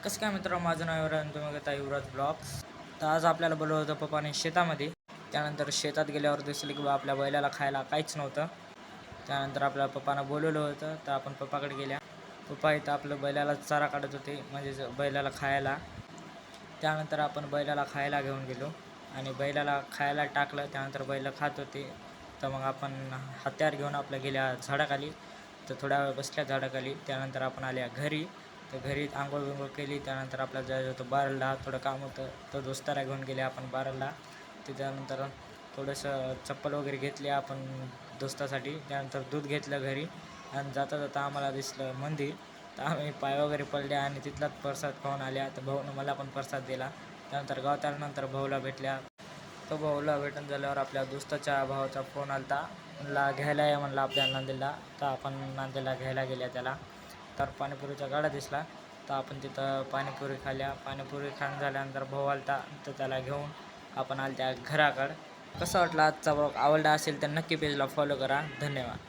कसं काय मित्र, माझं नाव युवराज आणि तुम्ही बघता युवराज ब्लॉग्स. तर आज आपल्याला बोलवलं होतं पप्पाने शेतामध्ये. त्यानंतर शेतात गेल्यावर दिसलं की बा आपल्या बैलाला खायला काहीच नव्हतं. त्यानंतर आपल्या पप्पानं बोलवलं होतं, तर आपण पप्पाकडे गेल्या. पप्पा इथं आपलं बैलाला चारा काढत होते, म्हणजे बैलाला खायला. त्यानंतर आपण बैलाला खायला घेऊन गेलो आणि बैलाला खायला टाकलं. त्यानंतर बैल खात होते. तर मग आपण हत्यार घेऊन आपल्या गेल्या झाडाखाली. तर थोड्या वेळ बसल्या झाडाखाली. त्यानंतर आपण आल्या घरी. तर घरी आंघोळ बिंघोळ केली. त्यानंतर आपल्याला जायचं होतं बारडला, थोडं काम होतं. तर दोस्ताला घेऊन गेले आपण बारडला. त्याच्यानंतर थोडंसं चप्पल वगैरे घेतली आपण दोस्तासाठी. त्यानंतर दूध घेतलं घरी आणि जाता जाता आम्हाला दिसलं मंदिर. तर आम्ही पाय वगैरे पडले आणि तिथलाच प्रसाद खाऊन आल्या. तर भाऊनं मला पण प्रसाद दिला. त्यानंतर गावात आल्यानंतर भाऊला भेटल्या. तो भाऊला भेटून झाल्यावर आपल्या दोस्ताच्या भावाचा फोन आला होता. म्हणला घ्यायला या म्हणला आपल्या नांदेडला. तर आपण नांदेडला घ्यायला गेल्या त्याला. तर पाणीपुरीचा गाडा दिसला. तर आपण तिथं पाणीपुरी खाल्ल्या. पाणीपुरी खाऊन झाल्यानंतर भाऊ आला होता. तर त्याला घेऊन आपण आल्या त्या घराकडं. कसा वाटला आजचा ब्लॉग? आवडला असेल तर नक्की पेजला फॉलो करा. धन्यवाद.